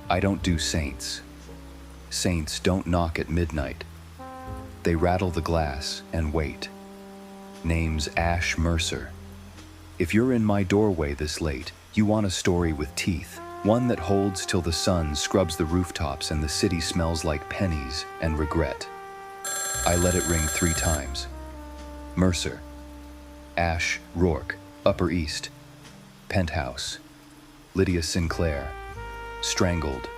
I don't do saints. Saints don't knock at midnight. They rattle the glass and wait. Name's Ash Mercer. If you're in my doorway this late, you want a story with teeth, one that holds till the sun scrubs the rooftops and the city smells like pennies and regret. I let it ring 3 times. Mercer. Ash, Rourke, Upper East. Penthouse. Lydia Sinclair. Strangled.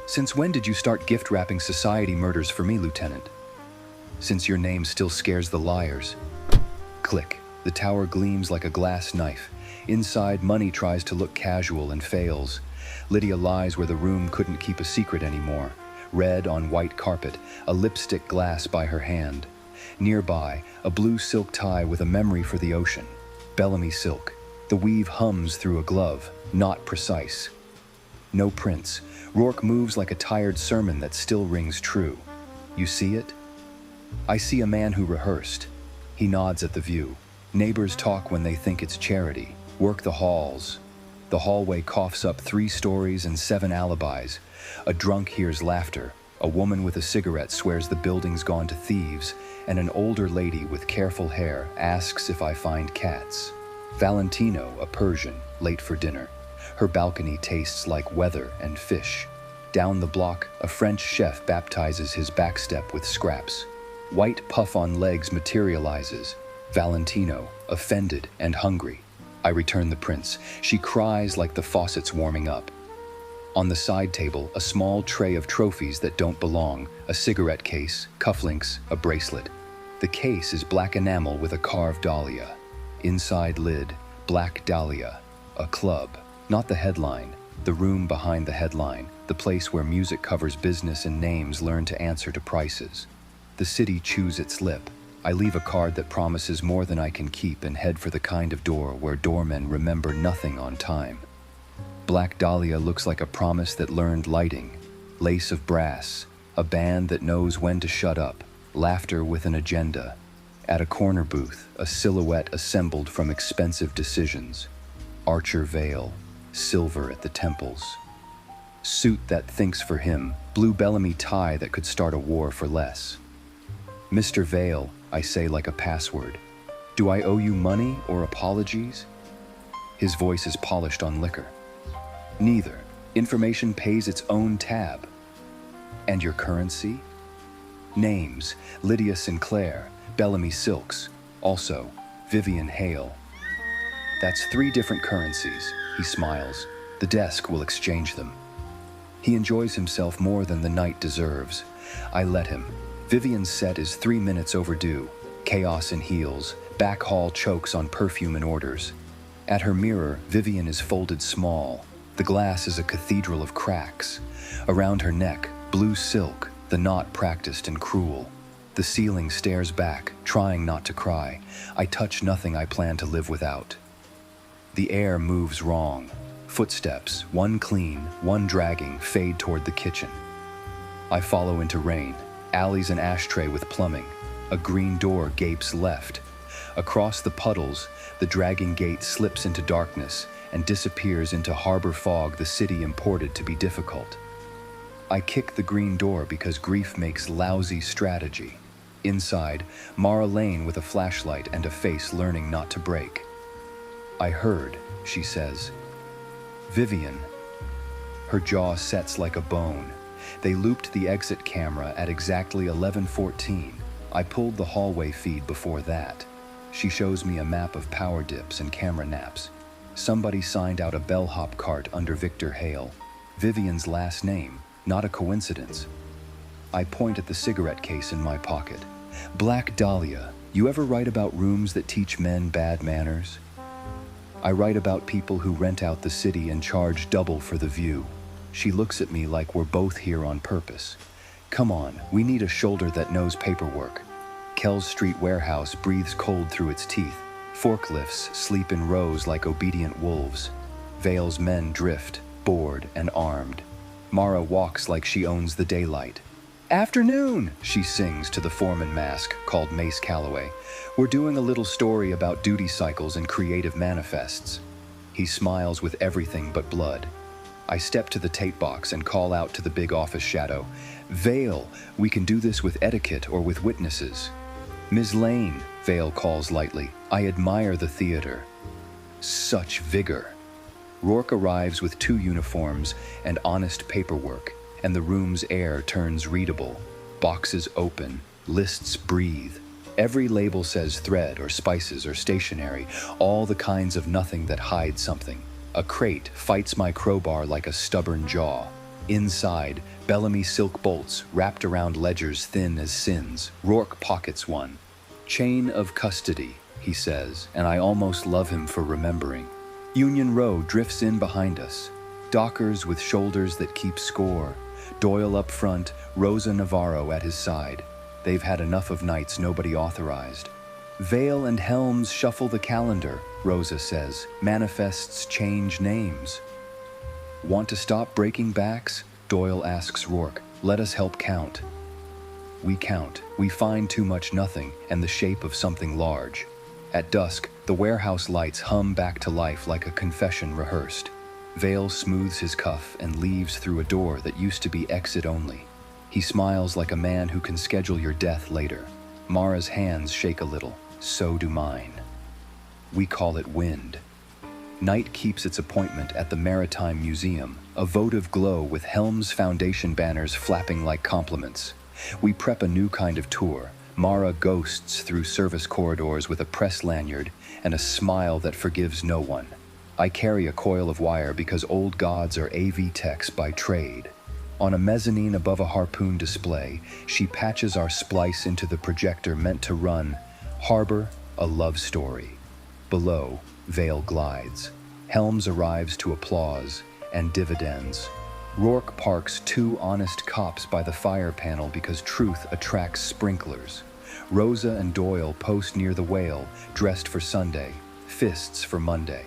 Since when did you start gift-wrapping society murders for me, Lieutenant? Since your name still scares the liars. Click. The tower gleams like a glass knife. Inside, money tries to look casual and fails. Lydia lies where the room couldn't keep a secret anymore. Red on white carpet, a lipstick glass by her hand. Nearby, a blue silk tie with a memory for the ocean. Bellamy silk. The weave hums through a glove, not precise. No prints. Rourke moves like a tired sermon that still rings true. You see it? I see a man who rehearsed. He nods at the view. Neighbors talk when they think it's charity. Work the halls. The hallway coughs up 3 stories and 7 alibis. A drunk hears laughter. A woman with a cigarette swears the building's gone to thieves. And an older lady with careful hair asks if I find cats. Valentino, a Persian, late for dinner. Her balcony tastes like weather and fish. Down the block, a French chef baptizes his backstep with scraps. White puff on legs materializes. Valentino, offended and hungry. I return the prints. She cries like the faucet's warming up. On the side table, a small tray of trophies that don't belong, a cigarette case, cufflinks, a bracelet. The case is black enamel with a carved dahlia. Inside lid, Black Dahlia, a club. Not the headline, the room behind the headline, the place where music covers business and names learn to answer to prices. The city chews its lip. I leave a card that promises more than I can keep and head for the kind of door where doormen remember nothing on time. Black Dahlia looks like a promise that learned lighting, lace of brass, a band that knows when to shut up, laughter with an agenda. At a corner booth, a silhouette assembled from expensive decisions. Archer veil, silver at the temples. Suit that thinks for him, blue Bellamy tie that could start a war for less. Mr. Vale, I say like a password. Do I owe you money or apologies? His voice is polished on liquor. Neither. Information pays its own tab. And your currency? Names, Lydia Sinclair, Bellamy Silks, also Vivian Hale. That's 3 different currencies, he smiles. The desk will exchange them. He enjoys himself more than the night deserves. I let him. Vivian's set is 3 minutes overdue. Chaos in heels, back hall chokes on perfume and orders. At her mirror, Vivian is folded small. The glass is a cathedral of cracks. Around her neck, blue silk, the knot practiced and cruel. The ceiling stares back, trying not to cry. I touch nothing I plan to live without. The air moves wrong. Footsteps, one clean, one dragging, fade toward the kitchen. I follow into rain. Alleys and ashtray with plumbing. A green door gapes left. Across the puddles, the dragging gate slips into darkness and disappears into harbor fog the city imported to be difficult. I kick the green door because grief makes lousy strategy. Inside, Mara Lane with a flashlight and a face learning not to break. I heard, she says. Vivian. Her jaw sets like a bone. They looped the exit camera at exactly 11:14. I pulled the hallway feed before that. She shows me a map of power dips and camera naps. Somebody signed out a bellhop cart under Victor Hale. Vivian's last name, not a coincidence. I point at the cigarette case in my pocket. Black Dahlia, you ever write about rooms that teach men bad manners? I write about people who rent out the city and charge double for the view. She looks at me like we're both here on purpose. Come on, we need a shoulder that knows paperwork. Kells Street warehouse breathes cold through its teeth. Forklifts sleep in rows like obedient wolves. Vale's men drift, bored and armed. Mara walks like she owns the daylight. Afternoon, she sings to the foreman mask called Mace Calloway. We're doing a little story about duty cycles and creative manifests. He smiles with everything but blood. I step to the tape box and call out to the big office shadow, "Vale, we can do this with etiquette or with witnesses." "Ms. Lane," Vale calls lightly, "I admire the theater." Such vigor. Rourke arrives with 2 uniforms and honest paperwork, and the room's air turns readable. Boxes open, lists breathe. Every label says thread or spices or stationery, all the kinds of nothing that hide something. A crate fights my crowbar like a stubborn jaw. Inside, Bellamy silk bolts wrapped around ledgers thin as sins. Rourke pockets one. "Chain of custody," he says, and I almost love him for remembering. Union Row drifts in behind us. Dockers with shoulders that keep score. Doyle up front, Rosa Navarro at his side. They've had enough of nights nobody authorized. "Vale and Helms shuffle the calendar," Rosa says. "Manifests change names." "Want to stop breaking backs?" Doyle asks Rourke. "Let us help count." We count. We find too much nothing and the shape of something large. At dusk, the warehouse lights hum back to life like a confession rehearsed. Vale smooths his cuff and leaves through a door that used to be exit only. He smiles like a man who can schedule your death later. Mara's hands shake a little. So do mine. We call it wind. Night keeps its appointment at the Maritime Museum, a votive glow with Helms Foundation banners flapping like compliments. We prep a new kind of tour. Mara ghosts through service corridors with a press lanyard and a smile that forgives no one. I carry a coil of wire because old gods are AV techs by trade. On a mezzanine above a harpoon display, she patches our splice into the projector meant to run Harbor, a love story. Below, Vale glides. Helms arrives to applause and dividends. Rourke parks 2 honest cops by the fire panel because truth attracts sprinklers. Rosa and Doyle post near the whale, dressed for Sunday, fists for Monday.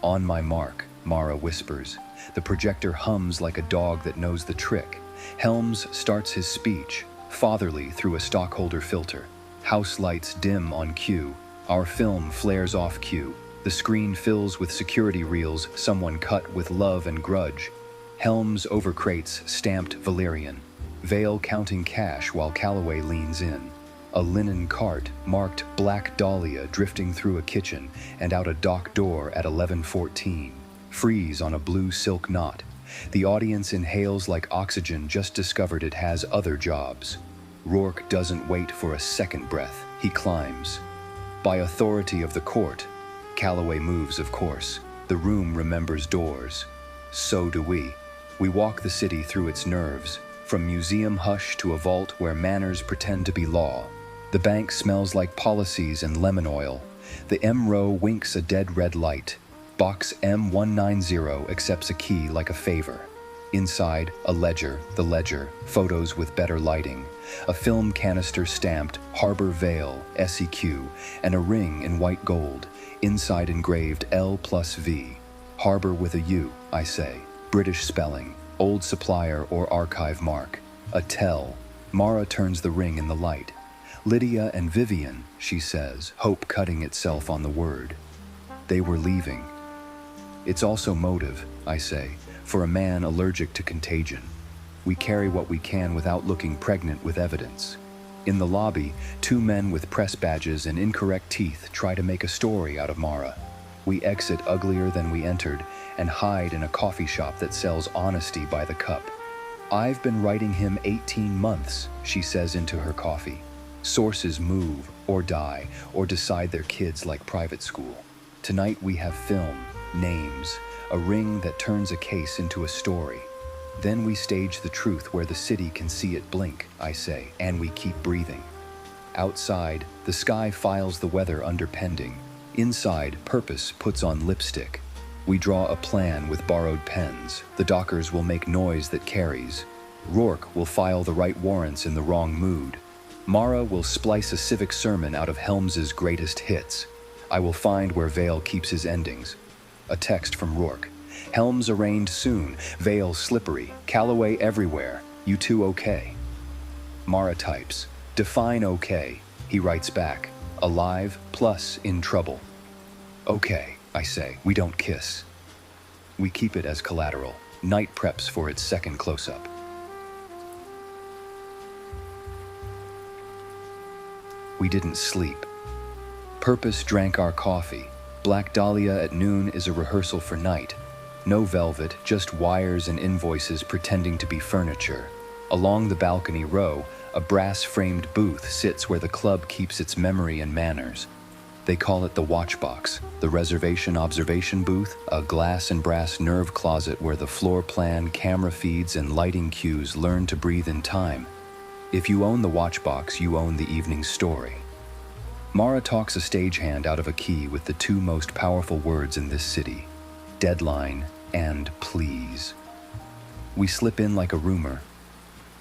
"On my mark," Mara whispers. The projector hums like a dog that knows the trick. Helms starts his speech, fatherly through a stockholder filter. House lights dim on cue. Our film flares off cue. The screen fills with security reels someone cut with love and grudge. Helms over crates stamped Valerian. Vale counting cash while Calloway leans in. A linen cart marked Black Dahlia drifting through a kitchen and out a dock door at 11:14. Freeze on a blue silk knot. The audience inhales like oxygen just discovered it has other jobs. Rourke doesn't wait for a second breath. He climbs. By authority of the court. Calloway moves, of course. The room remembers doors. So do we. We walk the city through its nerves, from museum hush to a vault where manners pretend to be law. The bank smells like policies and lemon oil. The M row winks a dead red light. Box M190 accepts a key like a favor. Inside, a ledger, the ledger, photos with better lighting, a film canister stamped Harbor Vale, SEQ, and a ring in white gold, inside engraved L+V. Harbor with a U, I say. British spelling, old supplier or archive mark. A tell. Mara turns the ring in the light. Lydia and Vivian, she says, hope cutting itself on the word. They were leaving. It's also motive, I say, for a man allergic to contagion. We carry what we can without looking pregnant with evidence. In the lobby, 2 men with press badges and incorrect teeth try to make a story out of Mara. We exit uglier than we entered and hide in a coffee shop that sells honesty by the cup. "I've been writing him 18 months, she says into her coffee. Sources move or die or decide their kids like private school. Tonight we have film, names, a ring that turns a case into a story. Then we stage the truth where the city can see it blink, I say, and we keep breathing. Outside, the sky files the weather under pending. Inside, purpose puts on lipstick. We draw a plan with borrowed pens. The dockers will make noise that carries. Rourke will file the right warrants in the wrong mood. Mara will splice a civic sermon out of Helms's greatest hits. I will find where Vale keeps his endings. A text from Rourke. Helms arraigned soon. Vale slippery. Calloway everywhere. You two okay? Mara types. Define okay. He writes back. Alive plus in trouble. Okay, I say. We don't kiss. We keep it as collateral. Night preps for its second close-up. We didn't sleep. Purpose drank our coffee. Black Dahlia at noon is a rehearsal for night. No velvet, just wires and invoices pretending to be furniture. Along the balcony row, a brass-framed booth sits where the club keeps its memory and manners. They call it the watch box, the reservation observation booth, a glass and brass nerve closet where the floor plan, camera feeds, and lighting cues learn to breathe in time. If you own the watch box, you own the evening story. Mara talks a stagehand out of a key with the two most powerful words in this city, deadline and please. We slip in like a rumor.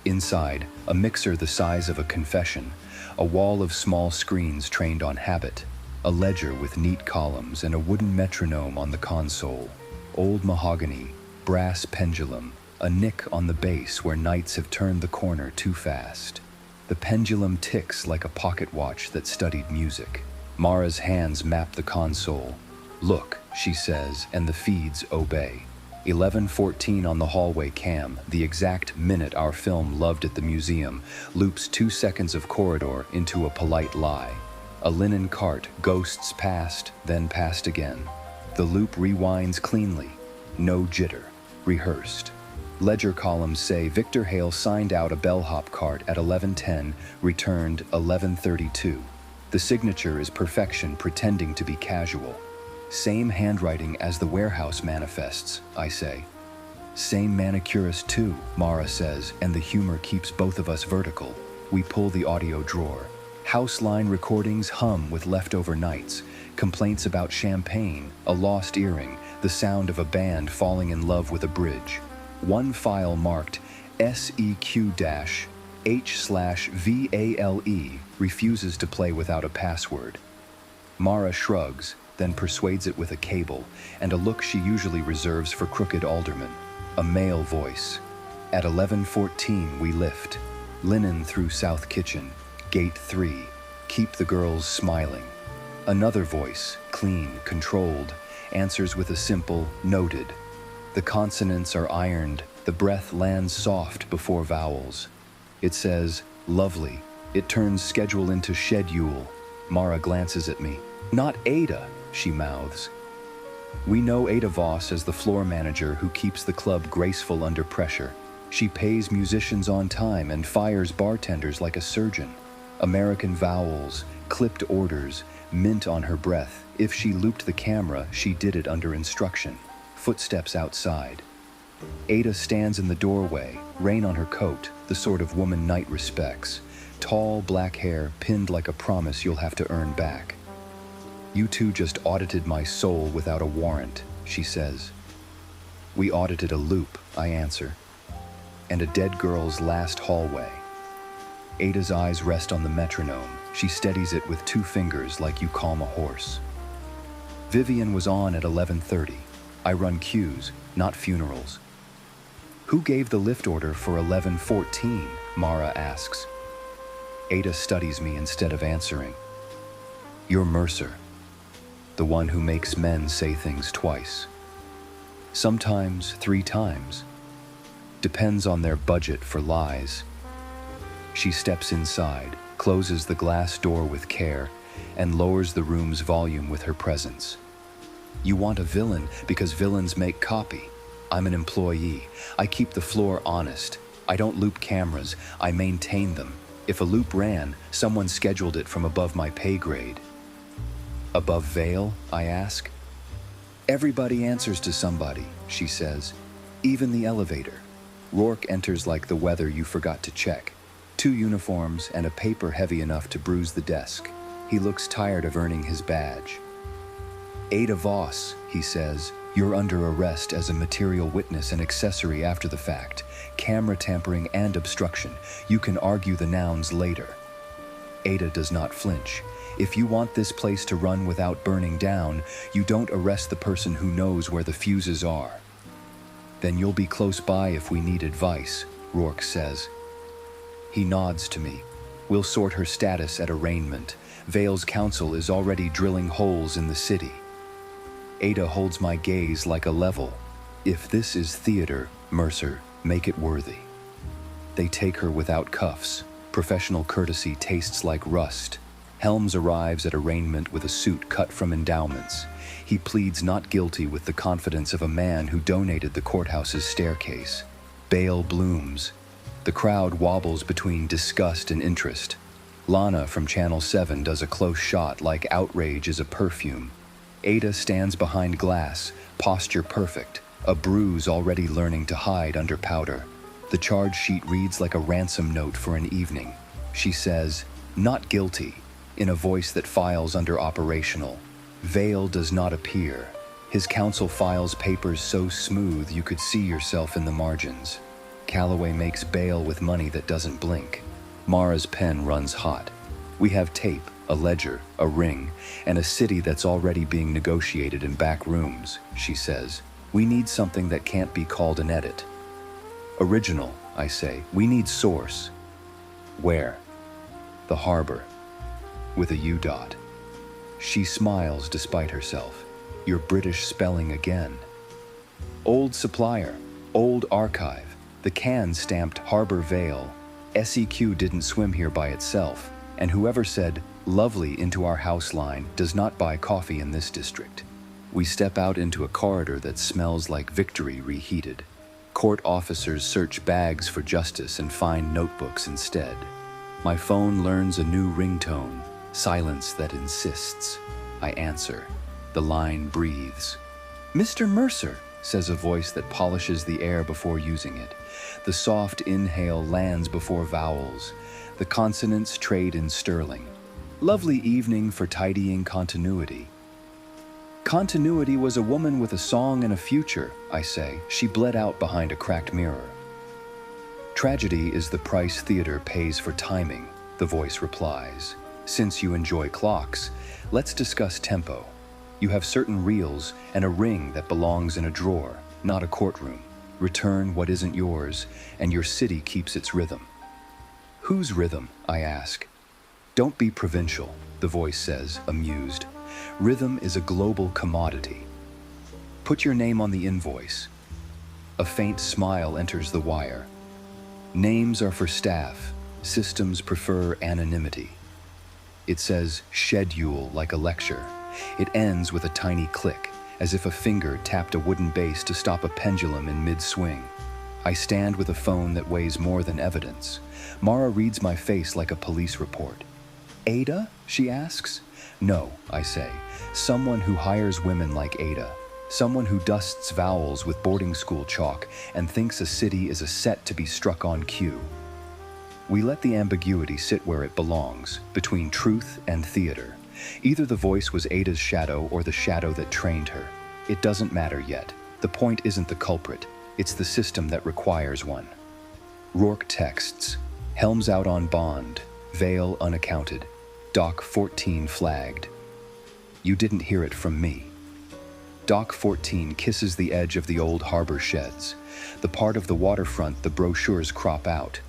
Inside, a mixer the size of a confession, a wall of small screens trained on habit, a ledger with neat columns and a wooden metronome on the console, old mahogany, brass pendulum, a nick on the bass where nights have turned the corner too fast. The pendulum ticks like a pocket watch that studied music. Mara's hands map the console. Look, she says, and the feeds obey. 11:14 on the hallway cam, the exact minute our film Loved at the Museum loops 2 seconds of corridor into a polite lie. A linen cart ghosts past, then past again. The loop rewinds cleanly. No jitter. Rehearsed. Ledger columns say Victor Hale signed out a bellhop cart at 11:10, returned 11:32. The signature is perfection pretending to be casual. Same handwriting as the warehouse manifests, I say. Same manicurist too, Mara says, and the humor keeps both of us vertical. We pull the audio drawer. House line recordings hum with leftover nights, complaints about champagne, a lost earring, the sound of a band falling in love with a bridge. One file marked SEQ-H/VALE refuses to play without a password. Mara shrugs, then persuades it with a cable, and a look she usually reserves for crooked aldermen. A male voice. At 11:14 we lift. Linen through south kitchen. Gate 3. Keep the girls smiling. Another voice, clean, controlled, answers with a simple, noted. The consonants are ironed, the breath lands soft before vowels. It says, lovely. It turns schedule into schedule. Mara glances at me. Not Ada, she mouths. We know Ada Voss as the floor manager who keeps the club graceful under pressure. She pays musicians on time and fires bartenders like a surgeon. American vowels, clipped orders, mint on her breath. If she looped the camera, she did it under instruction. Footsteps outside. Ada stands in the doorway, rain on her coat, the sort of woman Night respects. Tall, black hair, pinned like a promise you'll have to earn back. You two just audited my soul without a warrant, she says. We audited a loop, I answer. And a dead girl's last hallway. Ada's eyes rest on the metronome. She steadies it with 2 fingers like you calm a horse. Vivian was on at 11:30. I run cues, not funerals. Who gave the lift order for 11:14? Mara asks. Ada studies me instead of answering. You're Mercer, the one who makes men say things twice. Sometimes 3 times. Depends on their budget for lies. She steps inside, closes the glass door with care, and lowers the room's volume with her presence. You want a villain because villains make copy. I'm an employee. I keep the floor honest. I don't loop cameras, I maintain them. If a loop ran, someone scheduled it from above my pay grade. Above Vale, I ask. Everybody answers to somebody, she says. Even the elevator. Rourke enters like the weather you forgot to check. 2 uniforms and a paper heavy enough to bruise the desk. He looks tired of earning his badge. Ada Voss, he says, you're under arrest as a material witness and accessory after the fact. Camera tampering and obstruction. You can argue the nouns later. Ada does not flinch. If you want this place to run without burning down, you don't arrest the person who knows where the fuses are. Then you'll be close by if we need advice, Rourke says. He nods to me. We'll sort her status at arraignment. Vale's counsel is already drilling holes in the city. Ada holds my gaze like a level. If this is theater, Mercer, make it worthy. They take her without cuffs. Professional courtesy tastes like rust. Helms arrives at arraignment with a suit cut from endowments. He pleads not guilty with the confidence of a man who donated the courthouse's staircase. Bail blooms. The crowd wobbles between disgust and interest. Lana from Channel 7 does a close shot like outrage is a perfume. Ada stands behind glass, posture perfect, a bruise already learning to hide under powder. The charge sheet reads like a ransom note for an evening. She says, "Not guilty," in a voice that files under operational. Vale does not appear. His counsel files papers so smooth you could see yourself in the margins. Calloway makes bail with money that doesn't blink. Mara's pen runs hot. We have tape, a ledger, a ring, and a city that's already being negotiated in back rooms, she says. We need something that can't be called an edit. Original, I say. We need source. Where? The harbor. With a U dot. She smiles despite herself. Your British spelling again. Old supplier, old archive. The can stamped Harbor Vale. SEQ didn't swim here by itself, and whoever said, "lovely" into our house line does not buy coffee in this district. We step out into a corridor that smells like victory reheated. Court officers search bags for justice and find notebooks instead. My phone learns a new ringtone, silence that insists. I answer. The line breathes. "Mr. Mercer," says a voice that polishes the air before using it. The soft inhale lands before vowels. The consonants trade in sterling. Lovely evening for tidying continuity. Continuity was a woman with a song and a future, I say. She bled out behind a cracked mirror. Tragedy is the price theater pays for timing, the voice replies. Since you enjoy clocks, let's discuss tempo. You have certain reels and a ring that belongs in a drawer, not a courtroom. Return what isn't yours, and your city keeps its rhythm. Whose rhythm? I ask. Don't be provincial, the voice says, amused. Rhythm is a global commodity. Put your name on the invoice. A faint smile enters the wire. Names are for staff. Systems prefer anonymity. It says schedule like a lecture. It ends with a tiny click, as if a finger tapped a wooden base to stop a pendulum in mid-swing. I stand with a phone that weighs more than evidence. Mara reads my face like a police report. Ada? She asks. No, I say. Someone who hires women like Ada. Someone who dusts vowels with boarding school chalk and thinks a city is a set to be struck on cue. We let the ambiguity sit where it belongs, between truth and theater. Either the voice was Ada's shadow or the shadow that trained her. It doesn't matter yet. The point isn't the culprit. It's the system that requires one. Rourke texts. Helms out on bond. Vale unaccounted. Dock 14 flagged. You didn't hear it from me. Dock 14 kisses the edge of the old harbor sheds, the part of the waterfront the brochures crop out.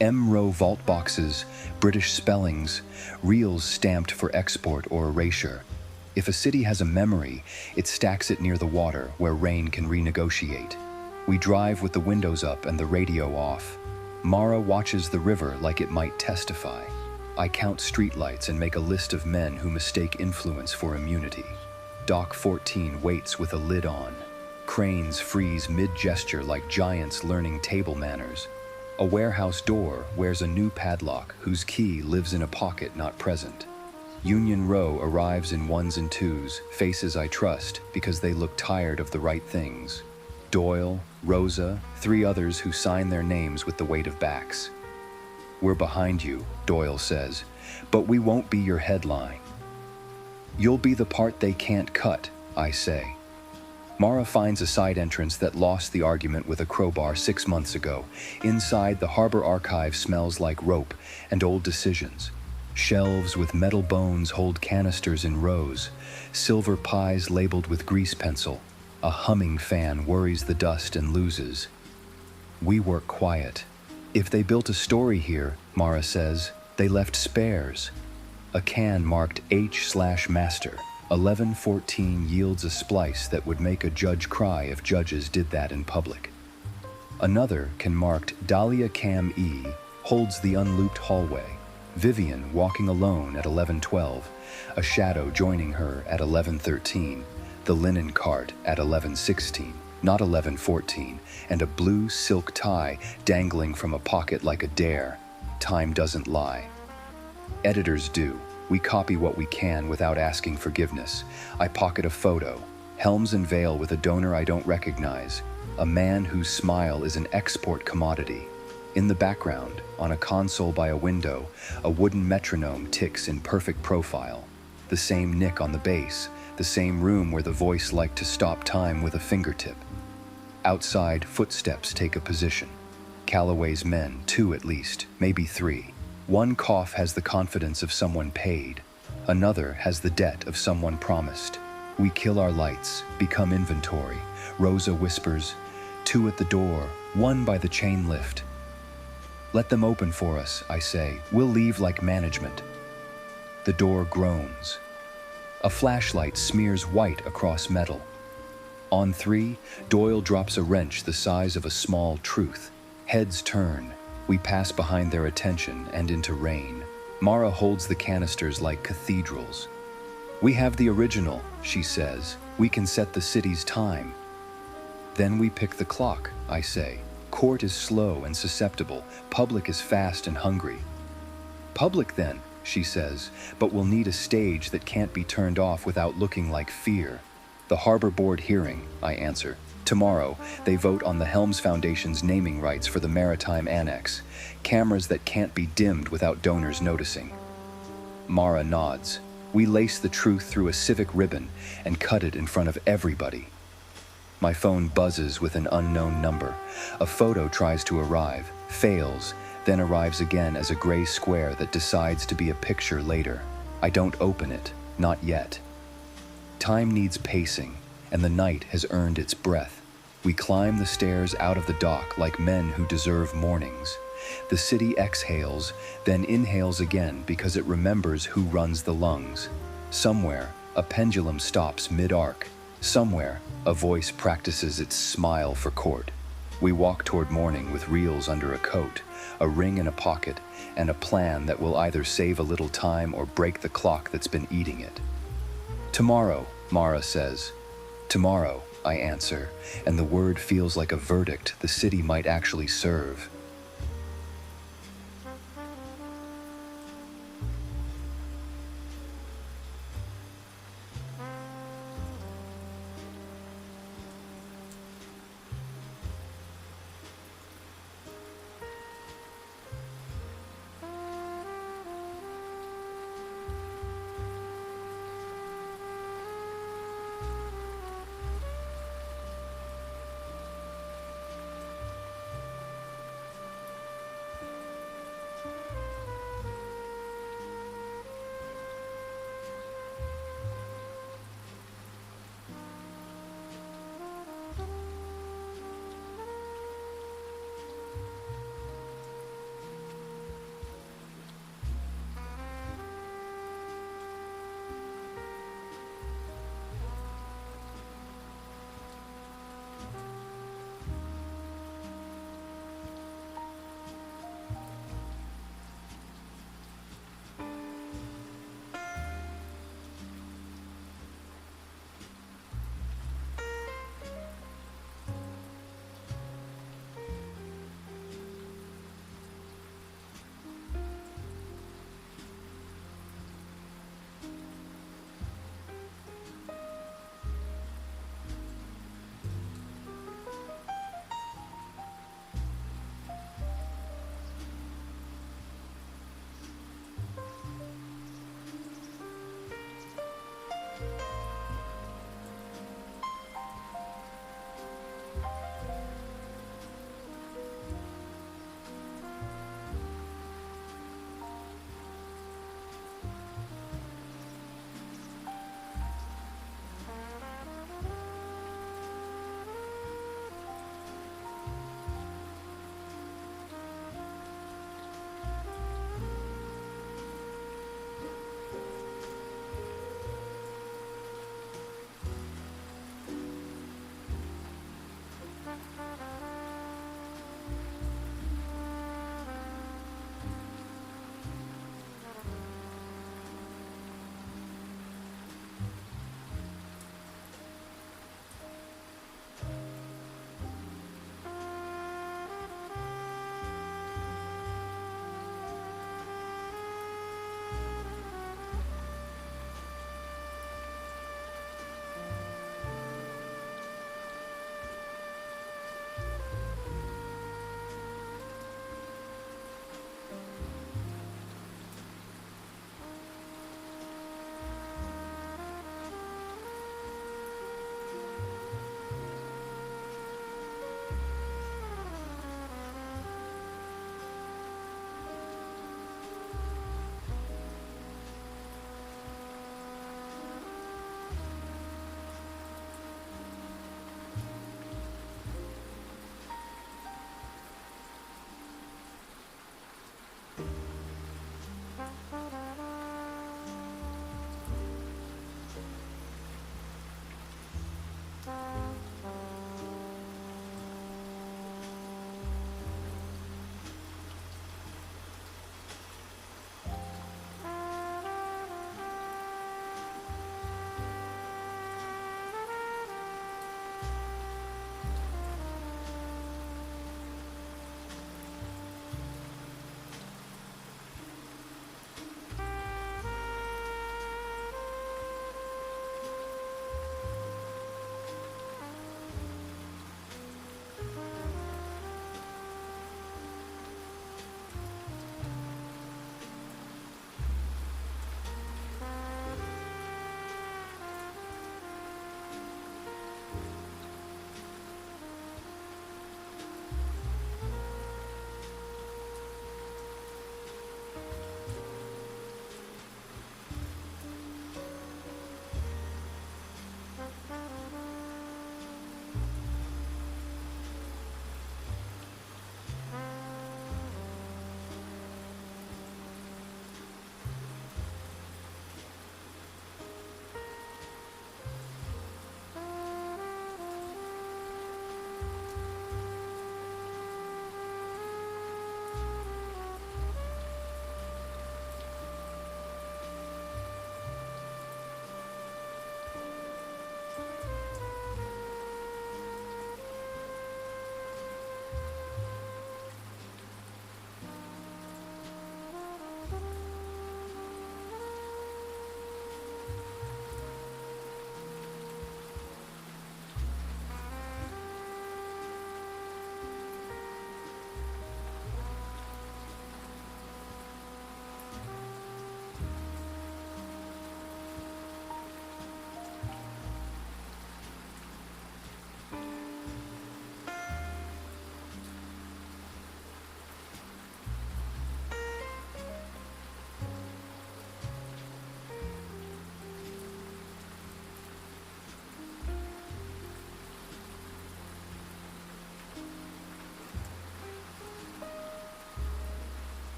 M-row vault boxes, British spellings, reels stamped for export or erasure. If a city has a memory, it stacks it near the water where rain can renegotiate. We drive with the windows up and the radio off. Mara watches the river like it might testify. I count streetlights and make a list of men who mistake influence for immunity. Dock 14 waits with a lid on. Cranes freeze mid-gesture like giants learning table manners. A warehouse door wears a new padlock whose key lives in a pocket not present. Union Row arrives in ones and twos, faces I trust because they look tired of the right things. Doyle, Rosa, 3 others who sign their names with the weight of backs. We're behind you, Doyle says, but we won't be your headline. You'll be the part they can't cut, I say. Mara finds a side entrance that lost the argument with a crowbar 6 months ago. Inside, the harbor archive smells like rope and old decisions. Shelves with metal bones hold canisters in rows. Silver pies labeled with grease pencil. A humming fan worries the dust and loses. We work quiet. If they built a story here, Mara says, they left spares. A can marked H/Master, 1114 yields a splice that would make a judge cry if judges did that in public. Another can marked Dahlia Cam E holds the unlooped hallway, Vivian walking alone at 1112, a shadow joining her at 1113, the linen cart at 1116, not 1114, and a blue silk tie dangling from a pocket like a dare. Time doesn't lie. Editors do. We copy what we can without asking forgiveness. I pocket a photo, Helms and Vale with a donor I don't recognize, a man whose smile is an export commodity. In the background, on a console by a window, a wooden metronome ticks in perfect profile. The same nick on the bass, the same room where the voice liked to stop time with a fingertip. Outside, footsteps take a position. Calloway's men, 2 at least, maybe 3. One cough has the confidence of someone paid. Another has the debt of someone promised. We kill our lights, become inventory. Rosa whispers, 2 at the door, 1 by the chain lift. Let them open for us, I say. We'll leave like management. The door groans. A flashlight smears white across metal. On 3, Doyle drops a wrench the size of a small truth. Heads turn. We pass behind their attention and into rain. Mara holds the canisters like cathedrals. We have the original, she says. We can set the city's time. Then we pick the clock, I say. Court is slow and susceptible. Public is fast and hungry. Public then, she says, but we'll need a stage that can't be turned off without looking like fear. The Harbor Board hearing, I answer. Tomorrow, they vote on the Helms Foundation's naming rights for the Maritime Annex. Cameras that can't be dimmed without donors noticing. Mara nods. We lace the truth through a civic ribbon and cut it in front of everybody. My phone buzzes with an unknown number. A photo tries to arrive, fails, then arrives again as a gray square that decides to be a picture later. I don't open it, not yet. Time needs pacing, and the night has earned its breath. We climb the stairs out of the dock like men who deserve mornings. The city exhales, then inhales again because it remembers who runs the lungs. Somewhere, a pendulum stops mid-arc. Somewhere, a voice practices its smile for court. We walk toward morning with reels under a coat, a ring in a pocket, and a plan that will either save a little time or break the clock that's been eating it. Tomorrow, Mara says. Tomorrow, I answer, and the word feels like a verdict the city might actually serve.